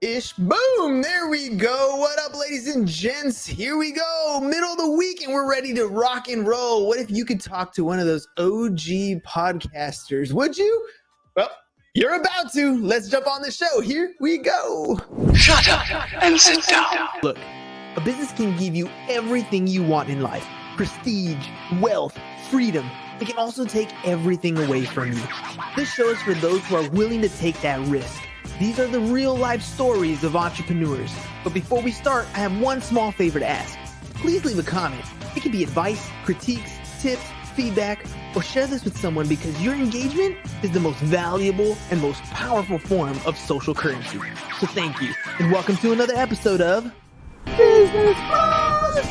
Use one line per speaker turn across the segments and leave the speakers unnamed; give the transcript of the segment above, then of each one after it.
Ish. Boom. There we go. What up, ladies and gents? Here we go. Middle of the week and we're ready to rock and roll. What if you could talk to one of those OG podcasters? Would you? Well, you're about to. Let's jump on the show. Here we go.
Shut up and sit down.
Look, a business can give you everything you want in life. Prestige, wealth, freedom. It can also take everything away from you. This show is for those who are willing to take that risk. These are the real life stories of entrepreneurs. But before we start, I have one small favor to ask. Please leave a comment. It can be advice, critiques, tips, feedback, or share this with someone because your engagement is the most valuable and most powerful form of social currency. So thank you, and welcome to another episode of Business Buzz!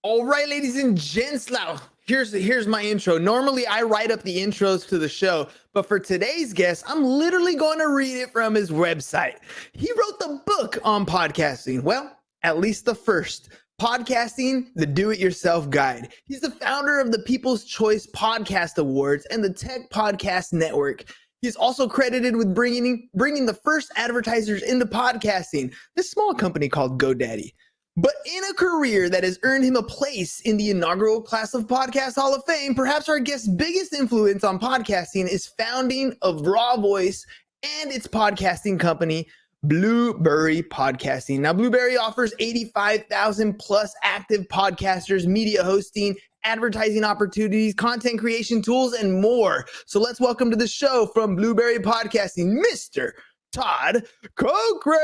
All right, ladies and gents, now here's my intro. Normally, I write up the intros to the show, but for today's guest, I'm literally going to read it from his website. He wrote the book on podcasting. Well, at least the first. Podcasting, the Do-It-Yourself Guide. He's the founder of the People's Choice Podcast Awards and the Tech Podcast Network. He's also credited with bringing the first advertisers into podcasting, this small company called GoDaddy. But in a career that has earned him a place in the inaugural class of Podcast Hall of Fame, perhaps our guest's biggest influence on podcasting is founding of RawVoice and its podcasting company, Blubrry Podcasting. Now, Blubrry offers 85,000 plus active podcasters, media hosting, advertising opportunities, content creation tools, and more. So let's welcome to the show from Blubrry Podcasting, Mr. Todd Cochrane.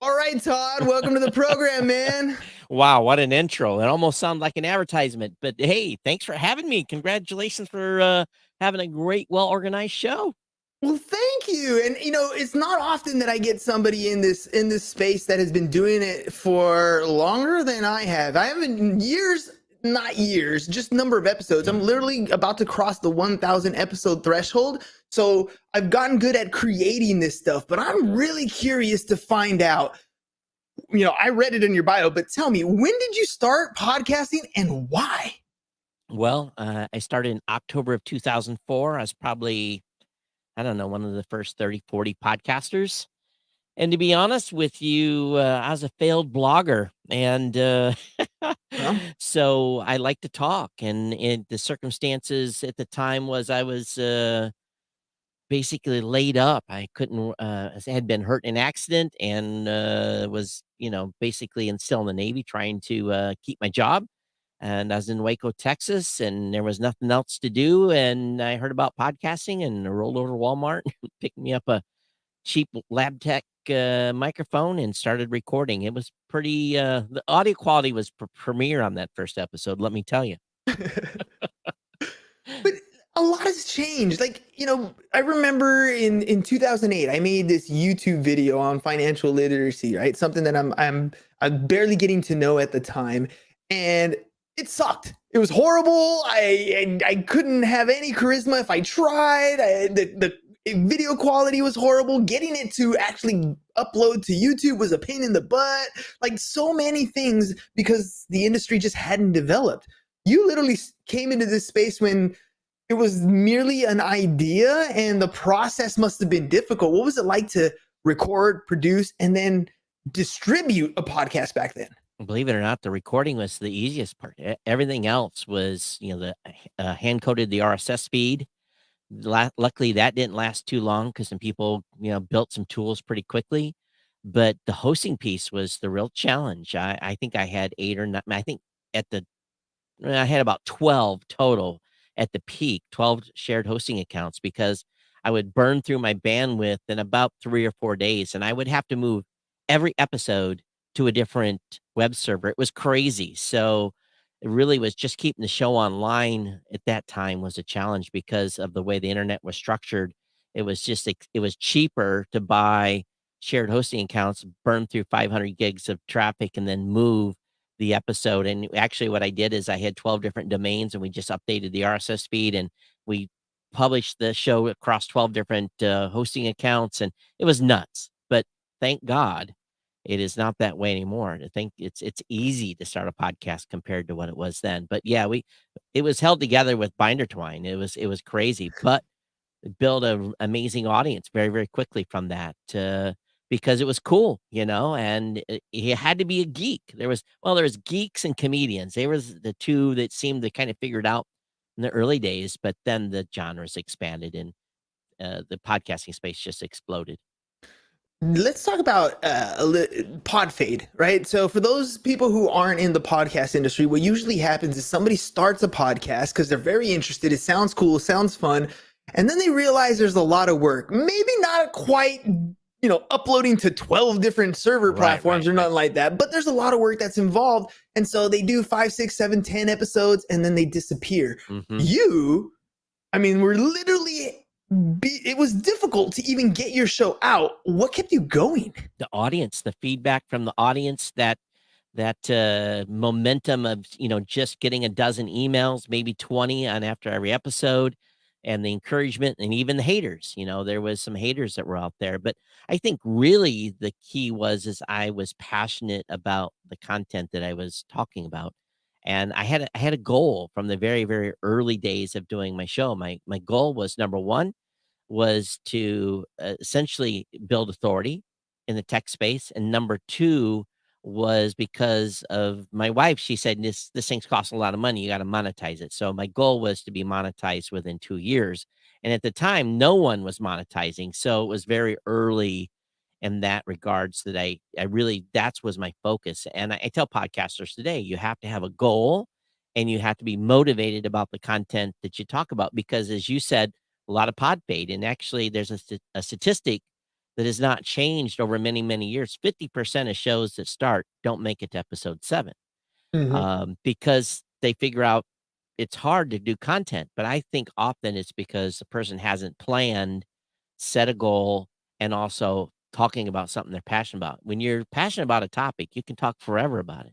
All right, Todd, welcome to the program, man.
Wow, what an intro. It almost sounded like an advertisement, but hey, thanks for having me. Congratulations for having a great, well-organized show.
Well, thank you. And it's not often that I get somebody in this space that has been doing it for longer than I have. I haven't not years, just number of episodes. I'm literally about to cross the 1,000 episode threshold. So I've gotten good at creating this stuff, but I'm really curious to find out, I read it in your bio, but tell me, when did you start podcasting and why?
Well, I started in October of 2004. I was probably, one of the first 30, 40 podcasters. And to be honest with you, I was a failed blogger. And so I like to talk. And the circumstances at the time was I was basically laid up. I couldn't, had been hurt in an accident and was, basically still in the Navy trying to keep my job. And I was in Waco, Texas, and there was nothing else to do. And I heard about podcasting and I rolled over to Walmart, picked me up a cheap lab tech microphone and started recording. It was pretty, the audio quality was premiere on that first episode, let me tell you.
But a lot has changed. I remember in 2008, I made this YouTube video on financial literacy, right? Something that I'm barely getting to know at the time. And it sucked. It was horrible. I couldn't have any charisma if I tried. The video quality was horrible. Getting it to actually upload to YouTube was a pain in the butt. Like so many things because the industry just hadn't developed. You literally came into this space when it was merely an idea and the process must have been difficult. What was it like to record, produce, and then distribute a podcast back then?
Believe it or not, the recording was the easiest part. Everything else was, the hand-coded the RSS feed. Luckily, that didn't last too long because some people, built some tools pretty quickly. But the hosting piece was the real challenge. I think I had 8 or 9. I think I had about 12 total at the peak, 12 shared hosting accounts, because I would burn through my bandwidth in about 3 or 4 days, and I would have to move every episode to a different web server. It was crazy. So it really was just keeping the show online at that time was a challenge because of the way the internet was structured. It was cheaper to buy shared hosting accounts, burn through 500 gigs of traffic, and then move the episode. And actually what I did is I had 12 different domains and we just updated the RSS feed and we published the show across 12 different hosting accounts, and it was nuts. But thank God It is not that way anymore. I think it's easy to start a podcast compared to what it was then. But yeah, it was held together with binder twine. It was crazy, but build an amazing audience very, very quickly from that, because it was cool, and you had to be a geek. There was geeks and comedians. They was the two that seemed to kind of figured out in the early days, but then the genres expanded and the podcasting space just exploded.
Let's talk about pod fade, right? So for those people who aren't in the podcast industry, what usually happens is somebody starts a podcast because they're very interested. It sounds cool, sounds fun. And then they realize there's a lot of work. Maybe not quite, uploading to 12 different server platforms or nothing like that, but there's a lot of work that's involved. And so they do 5, 6, 7, 10 episodes and then they disappear. We're literally it was difficult to even get your show out. What kept you going?
The audience, the feedback from the audience, that momentum of, just getting a dozen emails, maybe 20 on after every episode, and the encouragement, and even the haters. There was some haters that were out there, but I think really the key is I was passionate about the content that I was talking about. And I had a goal from the very, very early days of doing my show. My goal was, number one, was to essentially build authority in the tech space. And number two was because of my wife. She said, this thing's costing a lot of money. You got to monetize it. So my goal was to be monetized within 2 years. And at the time, no one was monetizing. So it was very early in that regards that I really, that was my focus. And I tell podcasters today, you have to have a goal and you have to be motivated about the content that you talk about, because as you said, a lot of pod fade. And actually there's a statistic that has not changed over many, many years. 50% of shows that start don't make it to episode 7 because they figure out it's hard to do content. But I think often it's because the person hasn't planned, set a goal, and also talking about something they're passionate about. When you're passionate about a topic, you can talk forever about it.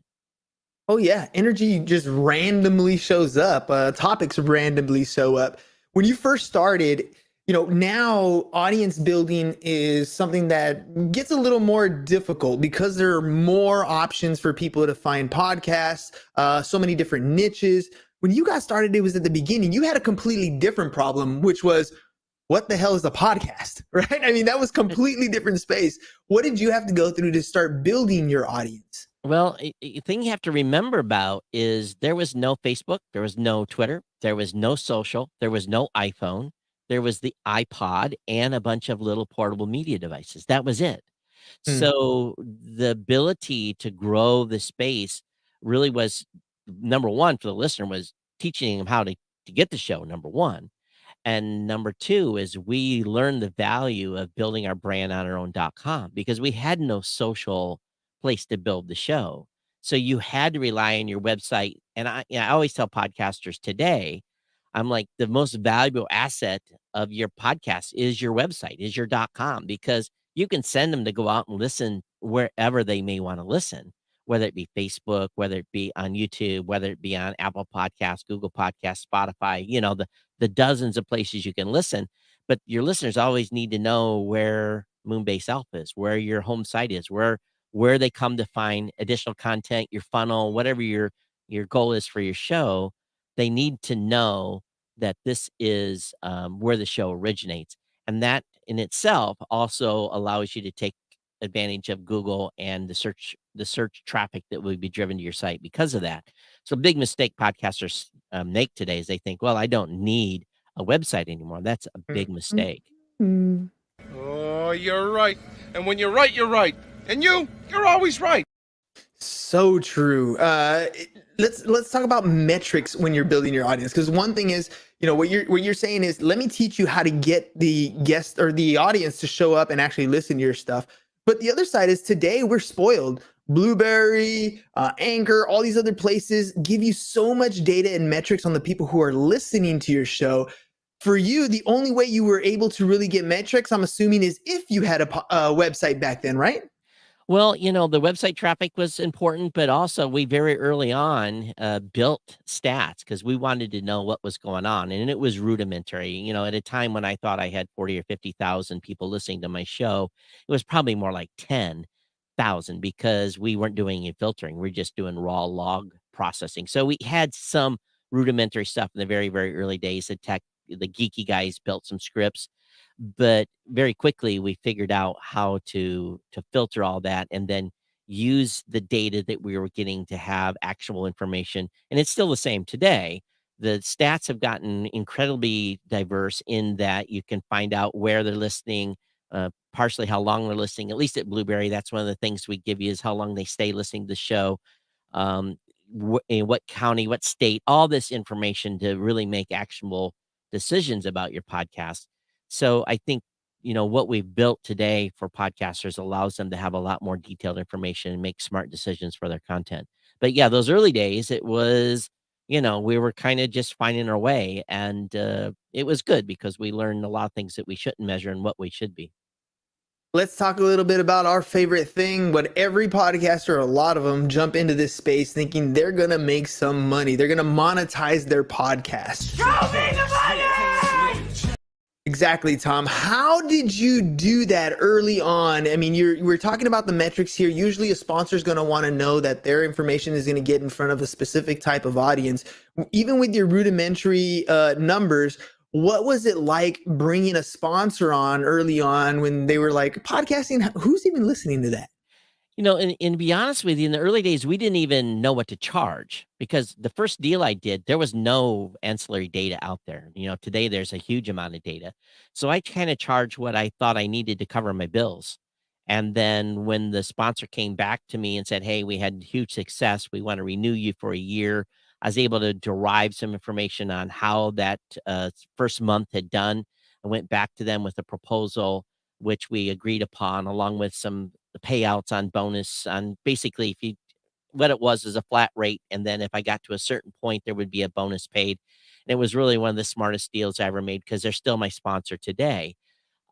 Oh yeah, energy just randomly shows up. Topics randomly show up. When you first started, now audience building is something that gets a little more difficult because there are more options for people to find podcasts, so many different niches. When you got started, it was at the beginning. You had a completely different problem, which was, what the hell is a podcast, right? That was completely different space. What did you have to go through to start building your audience?
Well, the thing you have to remember about is there was no Facebook, there was no Twitter, there was no social, there was no iPhone, there was the iPod and a bunch of little portable media devices. That was it. So the ability to grow the space really was, number one, for the listener, was teaching them how to get the show, number one. And number two is we learned the value of building our brand on our own.com because we had no social place to build the show. So you had to rely on your website. And I always tell podcasters today, I'm like, the most valuable asset of your podcast is your website, is your .com, because you can send them to go out and listen wherever they may want to listen, whether it be Facebook, whether it be on YouTube, whether it be on Apple Podcasts, Google Podcasts, Spotify, the dozens of places you can listen. But your listeners always need to know where Moonbase Alpha is, where your home site is, where they come to find additional content, your funnel, whatever your goal is for your show. They need to know that this is where the show originates. And that in itself also allows you to take advantage of Google and the search traffic that will be driven to your site because of that. So a big mistake podcasters make today is they think, well, I don't need a website anymore. That's a big mistake.
Oh, you're right. And when you're right, you're right. And you're always right.
So true. Let's talk about metrics when you're building your audience, because one thing is, what you're saying is, let me teach you how to get the guest or the audience to show up and actually listen to your stuff. But the other side is, today we're spoiled. Blubrry, Anchor, all these other places give you so much data and metrics on the people who are listening to your show. For you, the only way you were able to really get metrics, I'm assuming, is if you had a website back then, right?
Well, the website traffic was important, but also we very early on built stats because we wanted to know what was going on. And it was rudimentary. At a time when I thought I had 40 or 50,000 people listening to my show, it was probably more like 10. 1,000 because we weren't doing any filtering. We're just doing raw log processing. So we had some rudimentary stuff in the very, very early days. The geeky guys built some scripts, but very quickly we figured out how to filter all that and then use the data that we were getting to have actual information. And it's still the same today. The stats have gotten incredibly diverse in that you can find out where they're listening, partially how long they're listening. At least at Blubrry, that's one of the things we give you is how long they stay listening to the show, in what county, what state, all this information to really make actionable decisions about your podcast. So I think, what we've built today for podcasters allows them to have a lot more detailed information and make smart decisions for their content. But yeah, those early days, it was, we were kind of just finding our way, and it was good because we learned a lot of things that we shouldn't measure and what we should be.
Let's talk a little bit about our favorite thing. What every podcaster, a lot of them, jump into this space thinking they're going to make some money. They're going to monetize their podcast. Show me the money! Exactly, Tom. How did you do that early on? I mean, we're talking about the metrics here. Usually a sponsor is going to want to know that their information is going to get in front of a specific type of audience. Even with your rudimentary numbers, what was it like bringing a sponsor on early on when they were like, podcasting, who's even listening to that?
And to be honest with you, in the early days, we didn't even know what to charge because the first deal I did, there was no ancillary data out there. Today there's a huge amount of data. So I kind of charged what I thought I needed to cover my bills. And then when the sponsor came back to me and said, hey, we had huge success, we want to renew you for a year, I was able to derive some information on how that first month had done. I went back to them with a proposal, which we agreed upon, along with some payouts on bonus on basically what it was is a flat rate. And then if I got to a certain point, there would be a bonus paid. And it was really one of the smartest deals I ever made because they're still my sponsor today.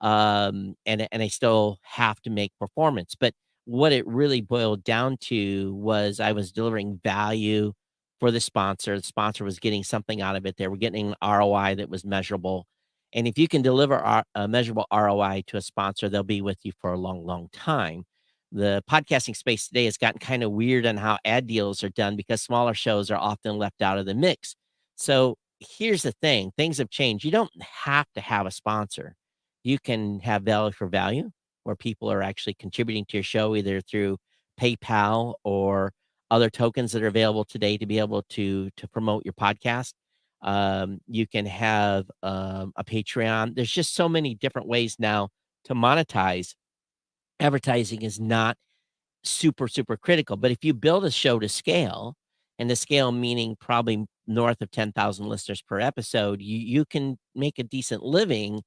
And I still have to make performance. But what it really boiled down to was I was delivering value for the sponsor. The sponsor was getting something out of it. They were getting an ROI that was measurable. And if you can deliver a measurable ROI to a sponsor, they'll be with you for a long, long time. The podcasting space today has gotten kind of weird on how ad deals are done because smaller shows are often left out of the mix. So here's the thing. Things have changed. You don't have to have a sponsor. You can have value for value where people are actually contributing to your show either through PayPal or other tokens that are available today to be able to promote your podcast. You can have a Patreon. There's just so many different ways now to monetize. Advertising is not super, super critical. But if you build a show to scale, and the scale meaning probably north of 10,000 listeners per episode, you can make a decent living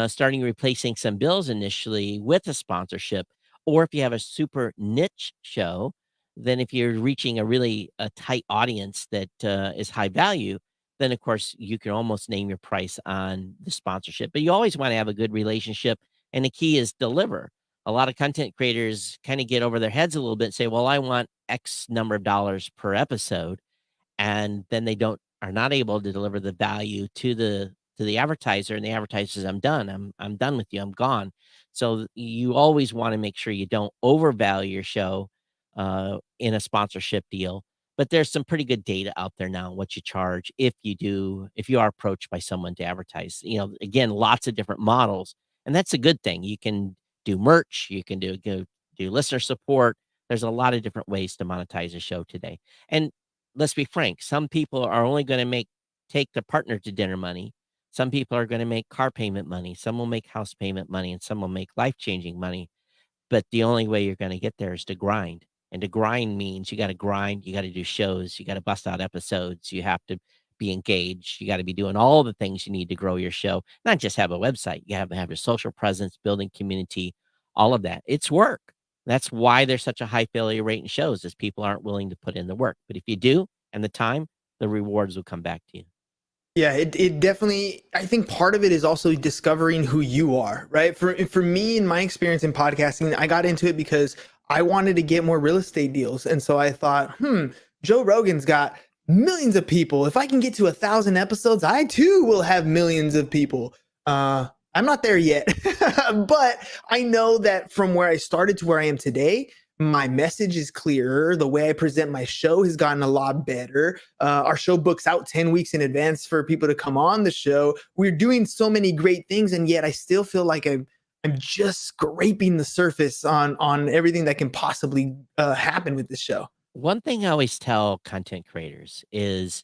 starting replacing some bills initially with a sponsorship. Or if you have a super niche show, then if you're reaching a tight audience that is high value, then of course you can almost name your price on the sponsorship. But you always want to have a good relationship, and the key is deliver. A lot of content creators kind of get over their heads a little bit and say, well, I want X number of dollars per episode. And then they are not able to deliver the value to the advertiser, and the advertiser says, I'm done. I'm done with you. I'm gone. So you always want to make sure you don't overvalue your show in a sponsorship deal. But there's some pretty good data out there now, what you charge if you are approached by someone to advertise. Again, lots of different models. And that's a good thing. You can do merch, you can do listener support. There's a lot of different ways to monetize a show today. And let's be frank, some people are only going to take their partner to dinner money. Some people are going to make car payment money. Some will make house payment money, and some will make life-changing money. But the only way you're going to get there is to grind. And to grind means you got to grind, you got to do shows, you got to bust out episodes, you have to be engaged, you got to be doing all the things you need to grow your show, not just have a website. You have to have your social presence, building community, all of that. It's work. That's why there's such a high failure rate in shows, is people aren't willing to put in the work. But if you do, and the time, the rewards will come back to you.
Yeah, it definitely, I think part of it is also discovering who you are, right? For me, in my experience in podcasting, I got into it because I wanted to get more real estate deals. And so I thought, Joe Rogan's got millions of people. If I can get to 1,000 episodes, I too will have millions of people. I'm not there yet, but I know that from where I started to where I am today, My message is clearer. The way I present my show has gotten a lot better. Our show books out 10 weeks in advance for people to come on the show. We're doing so many great things, and yet I still feel like I'm just scraping the surface on everything that can possibly happen with this show.
One thing I always tell content creators is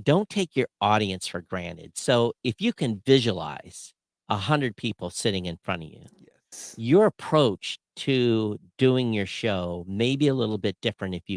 don't take your audience for granted. So if you can visualize 100 people sitting in front of you,
Yes.
your approach to doing your show may be a little bit different if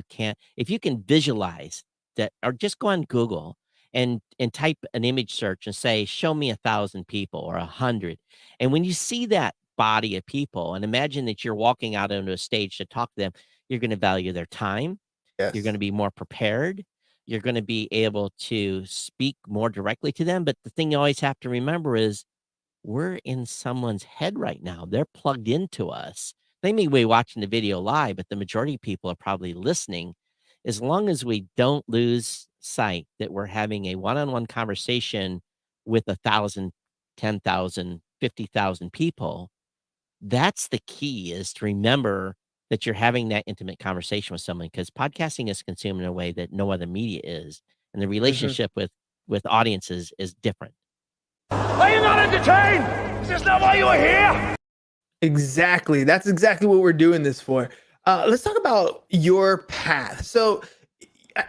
you can visualize that, or just go on Google and type an image search and say, show me 1,000 people or 100. And when you see that body of people and imagine that you're walking out onto a stage to talk to them, you're going to value their time. You're going
Yes.
to be more prepared. You're going to be able to speak more directly to them. But the thing you always have to remember is we're in someone's head right now. They're plugged into us. They may be watching the video live, but the majority of people are probably listening. As long as we don't lose sight that we're having a one-on-one conversation with 1,000, 10,000, 50,000 people, that's the key, is to remember that you're having that intimate conversation with someone, because podcasting is consumed in a way that no other media is. And the
Mhm.
relationship with audiences is different.
Are you not entertained? Is this not why you are here?
Exactly. That's exactly what we're doing this for. Let's talk about your path. So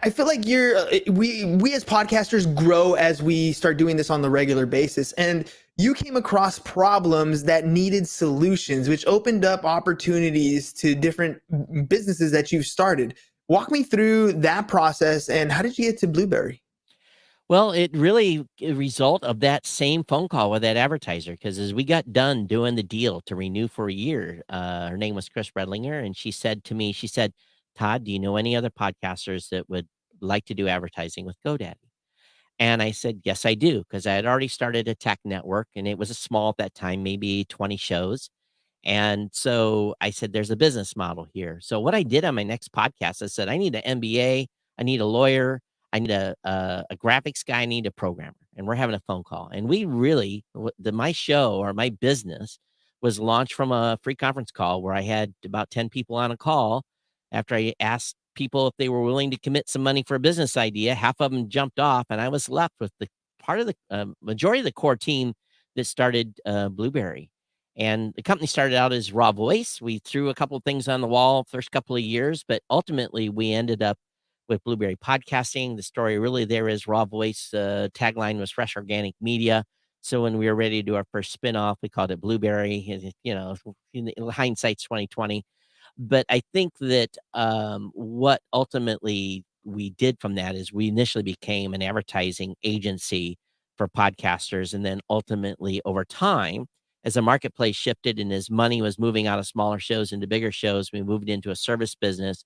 I feel like we as podcasters grow as we start doing this on the regular basis. And you came across problems that needed solutions, which opened up opportunities to different businesses that you've started. Walk me through that process, and how did you get to Blubrry?
Well, it really a result of that same phone call with that advertiser, because as we got done doing the deal to renew for a year, her name was Chris Redlinger, and she said to me, she said, Todd, do you know any other podcasters that would like to do advertising with GoDaddy? And I said, yes, I do, because I had already started a tech network, and it was a small at that time, maybe 20 shows. And so I said, there's a business model here. So what I did on my next podcast, I said, I need an MBA, I need a lawyer, I need a graphics guy, I need a programmer. And we're having a phone call. And we really, my show or my business was launched from a free conference call where I had about 10 people on a call. After I asked people if they were willing to commit some money for a business idea, half of them jumped off, and I was left with the part of the majority of the core team that started Blubrry. And the company started out as RawVoice. We threw a couple of things on the wall first couple of years, but ultimately we ended up with Blubrry Podcasting. The story really there is RawVoice. Tagline was fresh organic media. So when we were ready to do our first spinoff, we called it Blubrry. And, in hindsight's 2020. But I think that what ultimately we did from that is we initially became an advertising agency for podcasters. And then ultimately over time, as the marketplace shifted and as money was moving out of smaller shows into bigger shows, we moved into a service business.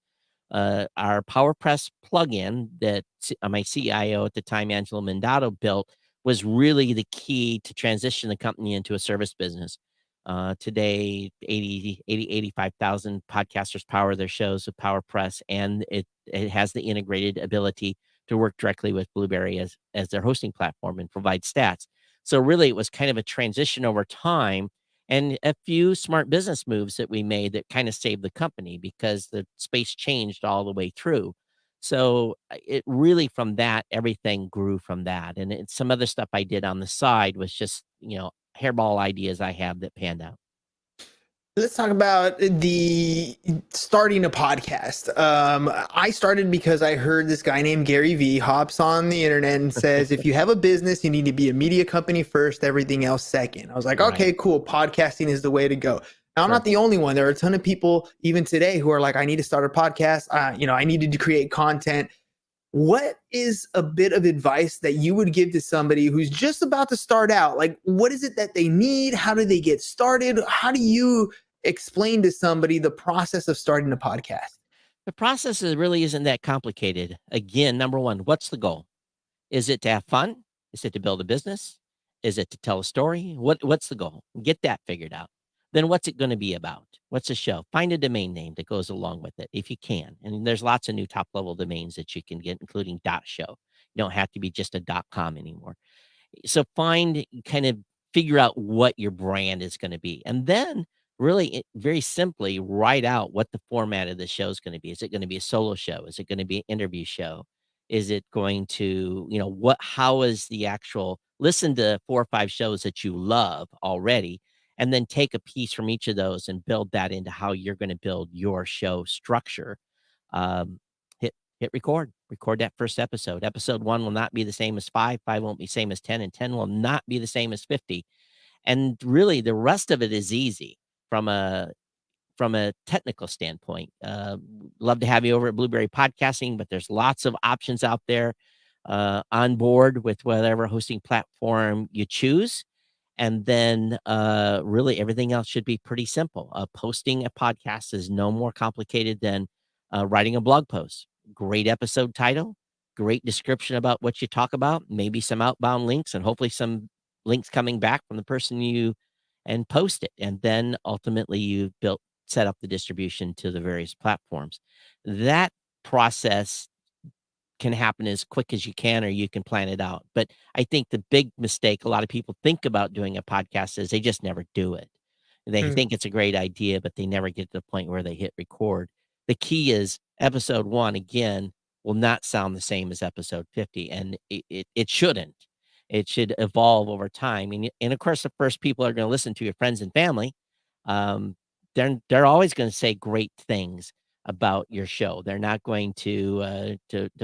Our PowerPress plugin that my CIO at the time, Angelo Mendato, built was really the key to transition the company into a service business. Today, 85,000 podcasters power their shows with PowerPress, and it has the integrated ability to work directly with Blubrry as their hosting platform and provide stats. So really, it was kind of a transition over time and a few smart business moves that we made that kind of saved the company because the space changed all the way through. So it really, from that, everything grew from that. And some other stuff I did on the side was just, hairball ideas I have that panned out.
Let's talk about the starting a podcast. I started because I heard this guy named Gary Vee hops on the internet and says, if you have a business, you need to be a media company first, everything else second. I was like,
Right.
okay, cool. Podcasting is the way to go. Now, I'm
Sure.
not the only one. There are a ton of people even today who are like, I need to start a podcast. I needed to create content. What is a bit of advice that you would give to somebody who's just about to start out? Like, what is it that they need? How do they get started? How do you explain to somebody the process of starting a podcast?
The process really isn't that complicated. Again, number one, what's the goal? Is it to have fun? Is it to build a business? Is it to tell a story? What's the goal? Get that figured out. Then what's it going to be about? What's the show? Find a domain name that goes along with it if you can. And there's lots of new top level domains that you can get, including .show. You don't have to be just a .com anymore. So figure out what your brand is going to be. And then really very simply write out what the format of the show is going to be. Is it going to be a solo show? Is it going to be an interview show? Is it going to, how is the actual, listen to 4 or 5 shows that you love already, and then take a piece from each of those and build that into how you're going to build your show structure. Um, hit record that first episode. Episode 1 will not be the same as 5. 5 won't be the same as 10, and 10 will not be the same as 50. And really, the rest of it is easy from a technical standpoint. Love to have you over at Blubrry Podcasting, but there's lots of options out there on board with whatever hosting platform you choose. And then really everything else should be pretty simple. Posting a podcast is no more complicated than writing a blog post. Great episode title, great description about what you talk about, maybe some outbound links, and hopefully some links coming back from the person and post it. And then ultimately you set up the distribution to the various platforms. That process can happen as quick as you can, or you can plan it out. But I think the big mistake a lot of people think about doing a podcast is they just never do it. They think it's a great idea, but they never get to the point where they hit record. The key is episode 1, again, will not sound the same as episode 50, and it shouldn't. It should evolve over time. And of course, the first people are going to listen to your friends and family. They're always going to say great things about your show. They're not going to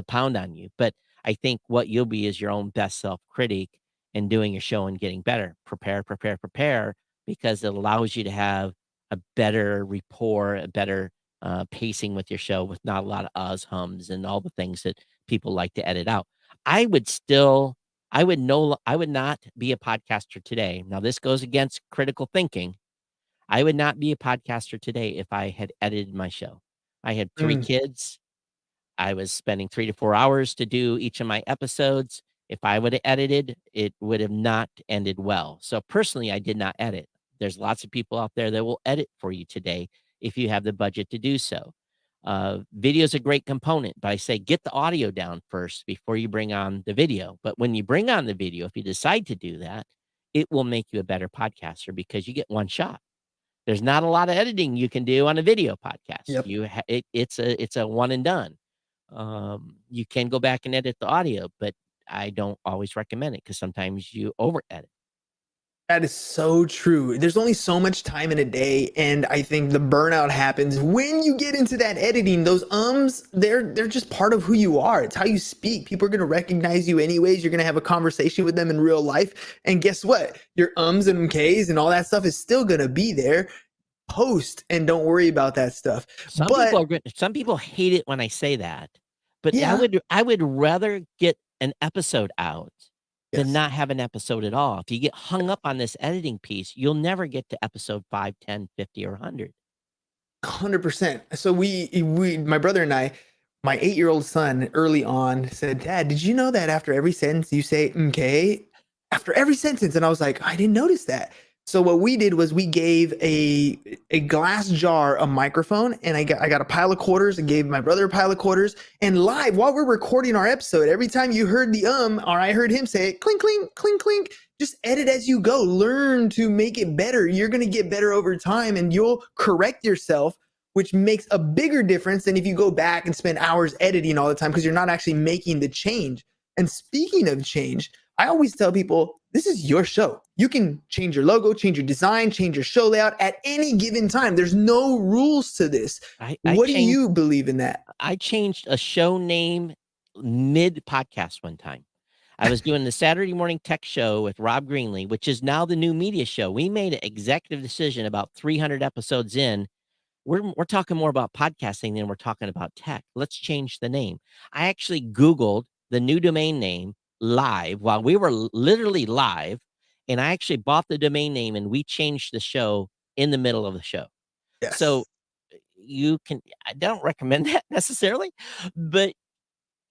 pound on you. But I think what you'll be is your own best self-critic in doing your show and getting better. Prepare, because it allows you to have a better rapport, a better pacing with your show, with not a lot of uhs, hums, and all the things that people like to edit out. I would not be a podcaster today. Now, this goes against critical thinking. I would not be a podcaster today if I had edited my show. I had 3 kids. I was spending 3 to 4 hours to do each of my episodes. If I would have edited, it would have not ended well. So personally, I did not edit. There's lots of people out there that will edit for you today if you have the budget to do so. Video is a great component, but I say get the audio down first before you bring on the video. But when you bring on the video, if you decide to do that, it will make you a better podcaster because you get one shot. There's not a lot of editing you can do on a video podcast.
Yep.
It's a one and done. You can go back and edit the audio, but I don't always recommend it because sometimes you over edit.
That is so true. There's only so much time in a day, and I think the burnout happens when you get into that editing. Those they're just part of who you are. It's how you speak. People are going to recognize you anyways. You're going to have a conversation with them in real life, and guess what? Your ums and mks and all that stuff is still going to be there. Post and don't worry about that stuff.
Some people hate it when I say that, but
Yeah.
I would rather get an episode out than not have an episode at all. If you get hung up on this editing piece, you'll never get to episode 5, 10, 50, or 100.
100%. So my brother and I, my 8-year-old son early on said, "Dad, did you know that after every sentence you say okay? After every sentence?" And I was like, "I didn't notice that." So what we did was we gave a glass jar a microphone, and I got a pile of quarters and gave my brother a pile of quarters. And live while we're recording our episode, every time you heard the or I heard him say it, clink, clink, clink, clink, just edit as you go. Learn to make it better. You're going to get better over time, and you'll correct yourself, which makes a bigger difference than if you go back and spend hours editing all the time because you're not actually making the change. And speaking of change, I always tell people, this is your show. You can change your logo, change your design, change your show layout at any given time. There's no rules to this. What do you believe in that?
I changed a show name mid-podcast one time. I was doing the Saturday Morning Tech Show with Rob Greenlee, which is now the new media show. We made an executive decision about 300 episodes in. We're talking more about podcasting than we're talking about tech. Let's change the name. I actually Googled the new domain name live while we were literally live, and I actually bought the domain name, and we changed the show in the middle of the show.
Yes.
So I don't recommend that necessarily, but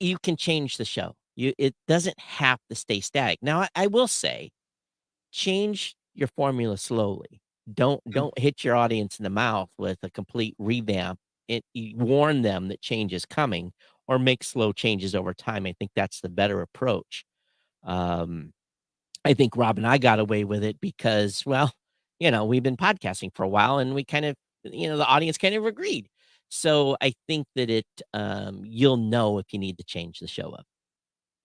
you can change the show. It doesn't have to stay static. Now, I will say, change your formula slowly. Don't hit your audience in the mouth with a complete revamp. You warn them that change is coming, or make slow changes over time. I think that's the better approach. I think Rob and I got away with it because, well, we've been podcasting for a while, and we kind of, the audience kind of agreed. So I think that you'll know if you need to change the show up.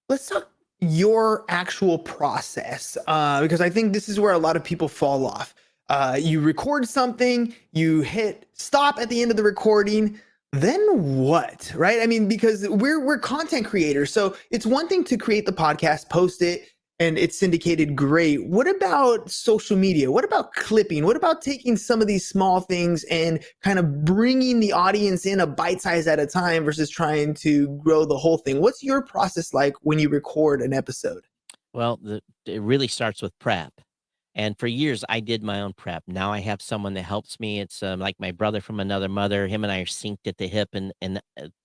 Let's talk your actual process, because I think this is where a lot of people fall off. You record something, you hit stop at the end of the recording, then what, right? I mean, because we're content creators, so it's one thing to create the podcast, post it, and it's syndicated, great. What about social media? What about clipping? What about taking some of these small things and kind of bringing the audience in a bite size at a time versus trying to grow the whole thing? What's your process like when you record an episode?
Well, it really starts with prep. And for years, I did my own prep. Now I have someone that helps me. It's like my brother from another mother. Him and I are synced at the hip and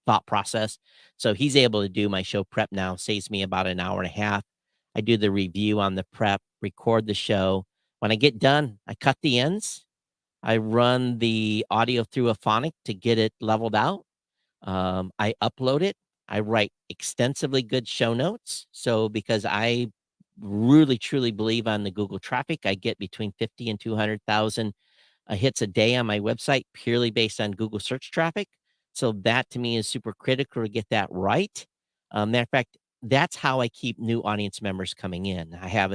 thought process. So he's able to do my show prep now, saves me about an hour and a half. I do the review on the prep, record the show. When I get done, I cut the ends. I run the audio through a phonic to get it leveled out. I upload it. I write extensively good show notes. So because I really truly believe on the Google traffic, I get between 50 and 200,000 hits a day on my website purely based on Google search traffic. So that to me is super critical to get that right. Matter of fact, that's how I keep new audience members coming in. I have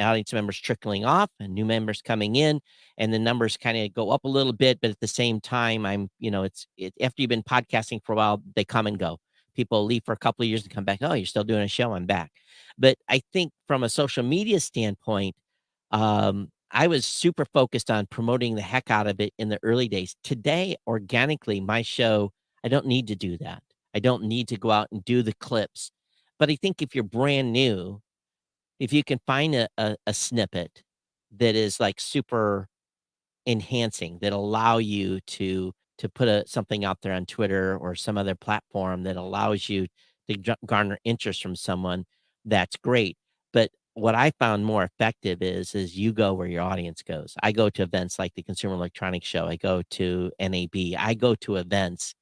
audience members trickling off and new members coming in, and the numbers kind of go up a little bit, but at the same time, after you've been podcasting for a while, they come and go. People leave for a couple of years and come back. Oh, you're still doing a show. I'm back. But I think from a social media standpoint, I was super focused on promoting the heck out of it in the early days. Today, organically, my show, I don't need to do that. I don't need to go out and do the clips. But I think if you're brand new, if you can find a snippet that is like super enhancing, that allow you to put something out there on Twitter or some other platform that allows you to garner interest from someone, that's great. But what I found more effective is you go where your audience goes. I go to events like the Consumer Electronics Show. I go to NAB. I go to events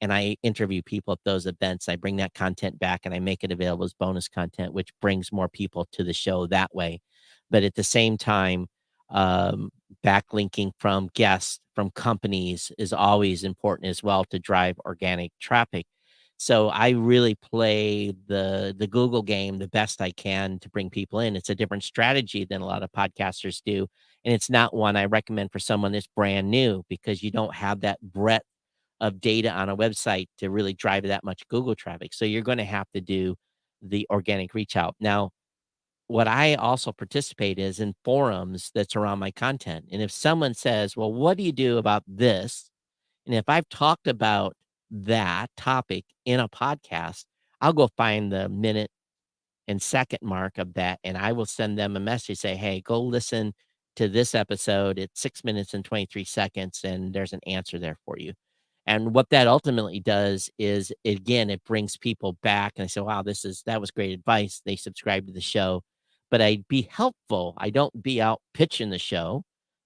and I interview people at those events. I bring that content back and I make it available as bonus content, which brings more people to the show that way. But at the same time, backlinking from guests, from companies is always important as well to drive organic traffic. So I really play the Google game the best I can to bring people in. It's a different strategy than a lot of podcasters do. And it's not one I recommend for someone that's brand new because you don't have that breadth of data on a website to really drive that much Google traffic. So you're going to have to do the organic reach out. Now, what I also participate is in forums that's around my content. And if someone says, well, what do you do about this? And if I've talked about that topic in a podcast, I'll go find the minute and second mark of that. And I will send them a message, say, hey, go listen to this episode. It's 6 minutes and 23 seconds. And there's an answer there for you. And what that ultimately does is, again, it brings people back and I say, wow, that was great advice. They subscribe to the show, but I'd be helpful. I don't be out pitching the show.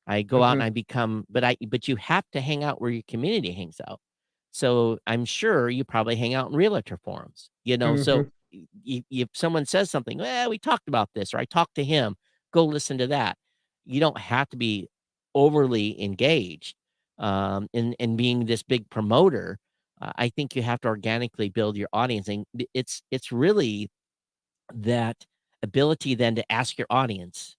I go out and I become, but you have to hang out where your community hangs out. So I'm sure you probably hang out in realtor forums, so if someone says something, well, we talked about this, or I talked to him, go listen to that. You don't have to be overly engaged in being this big promoter. I think you have to organically build your audience. And it's really that ability then to ask your audience,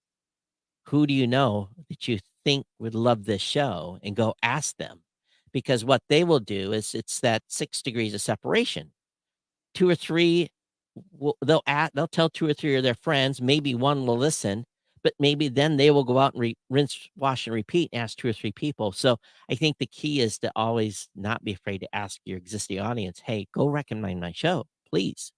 who do you know that you think would love this show, and go ask them. Because what they will do is it's that 6 degrees of separation. 2 or 3, they'll tell 2 or 3 of their friends. Maybe one will listen, but maybe then they will go out and rinse, wash, and repeat and ask 2 or 3 people. So I think the key is to always not be afraid to ask your existing audience, hey, go recommend my show, please.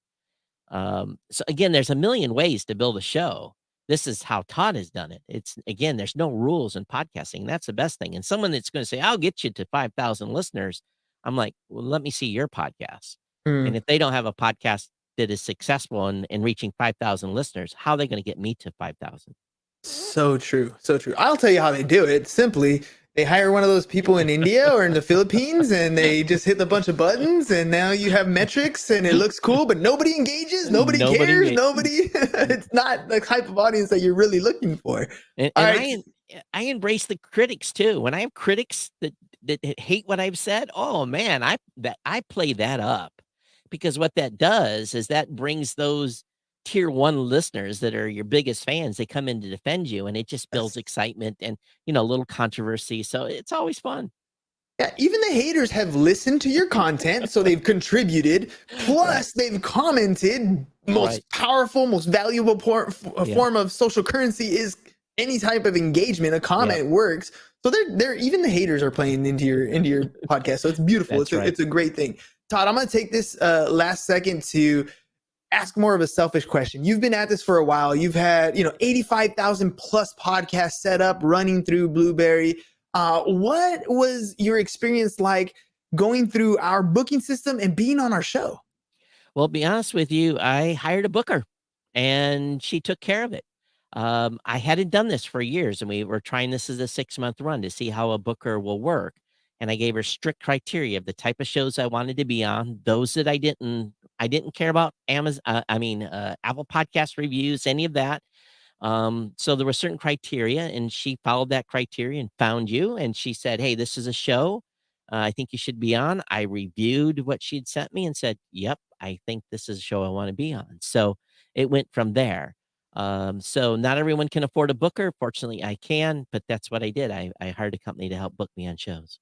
So again, there's a million ways to build a show. This is how Todd has done it. Again, there's no rules in podcasting. That's the best thing. And someone that's going to say, I'll get you to 5,000 listeners. I'm like, well, let me see your podcast. And if they don't have a podcast that is successful in reaching 5,000 listeners, how are they going to get me to 5,000?
So true. So true. I'll tell you how they do it. Simply, they hire one of those people in India or in the Philippines and they just hit a bunch of buttons and now you have metrics and it looks cool, but nobody engages. Nobody cares. It's not the type of audience that you're really looking for.
And I embrace the critics too. When I have critics that hate what I've said, oh man, I play that up, because what that does is that brings those tier one listeners that are your biggest fans. They come in to defend you, and it just builds excitement and, a little controversy. So it's always fun.
Yeah, even the haters have listened to your content, so they've contributed. Plus, they've commented. Most powerful, most valuable form of social currency is any type of engagement. A comment works. So they're even the haters are playing into your podcast. So it's beautiful. It's a great thing. Todd, I'm going to take this last second to ask more of a selfish question. You've been at this for a while. You've had 85,000 plus podcasts set up running through Blubrry. What was your experience like going through our booking system and being on our show?
Well, to be honest with you, I hired a booker and she took care of it. I hadn't done this for years, and we were trying this as a 6-month run to see how a booker will work. And I gave her strict criteria of the type of shows I wanted to be on, those that I didn't care about Apple Podcast reviews, any of that. So there were certain criteria, and she followed that criteria and found you. And she said, "Hey, this is a show I think you should be on." I reviewed what she'd sent me and said, "Yep, I think this is a show I want to be on." So it went from there. So not everyone can afford a booker. Fortunately, I can, but that's what I did. I hired a company to help book me on shows.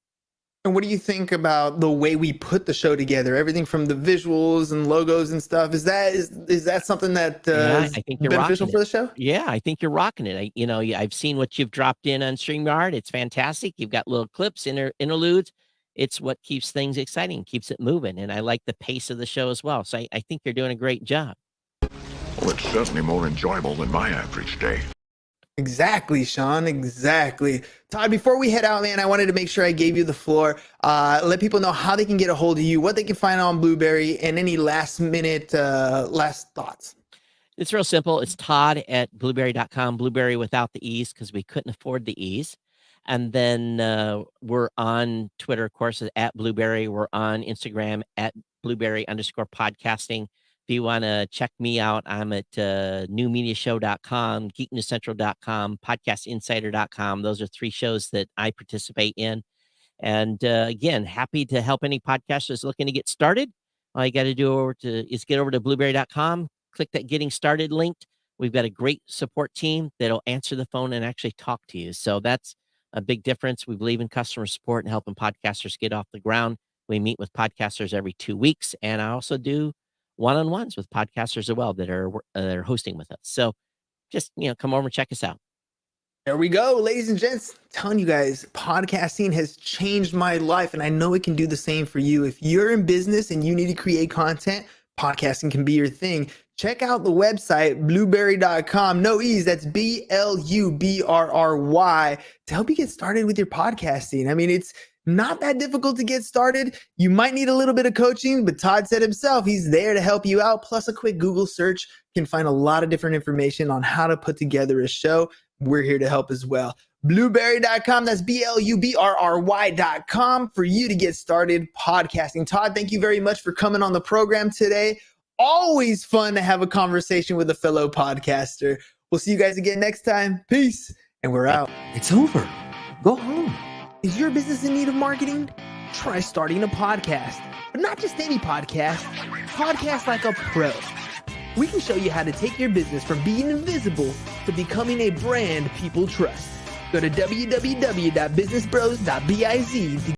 And what do you think about the way we put the show together? Everything from the visuals and logos and stuff. Is that something that
I think you're
beneficial for the show?
Yeah, I think you're rocking it. I've seen what you've dropped in on StreamYard. It's fantastic. You've got little clips, interludes. It's what keeps things exciting, keeps it moving. And I like the pace of the show as well. So I think you're doing a great job.
Well, it's certainly more enjoyable than my average day.
Exactly, Sean. Exactly. Todd, before we head out, man, I wanted to make sure I gave you the floor. Let people know how they can get a hold of you, what they can find on Blubrry, and any last thoughts.
It's real simple. It's Todd at blubrry.com, Blubrry without the E's because we couldn't afford the E's. And then we're on Twitter, of course, at Blubrry. We're on Instagram at Blubrry_podcasting. If you want to check me out, I'm at newmediashow.com, geeknewscentral.com, podcastinsider.com. Those are 3 shows that I participate in. And again, happy to help any podcasters looking to get started. All you got to do is get over to blubrry.com, click that getting started link. We've got a great support team that'll answer the phone and actually talk to you. So that's a big difference. We believe in customer support and helping podcasters get off the ground. We meet with podcasters every 2 weeks. And I also do one-on-ones with podcasters as well that are hosting with us. So just, come over and check us out.
There we go, ladies and gents. I'm telling you guys, podcasting has changed my life, and I know it can do the same for you. If you're in business and you need to create content, podcasting can be your thing. Check out the website, blubrry.com. No E's, that's BLUBRRY, to help you get started with your podcasting. I mean, it's not that difficult to get started. You might need a little bit of coaching, but Todd said himself, he's there to help you out. Plus a quick Google search can find a lot of different information on how to put together a show. We're here to help as well. Blubrry.com, that's BLUBRRY.com for you to get started podcasting. Todd, thank you very much for coming on the program today. Always fun to have a conversation with a fellow podcaster. We'll see you guys again next time. Peace. And we're out.
It's over. Go home.
Is your business in need of marketing? Try starting a podcast, but not just any podcast. Podcast like a pro. We can show you how to take your business from being invisible to becoming a brand people trust. Go to www.businessbros.biz to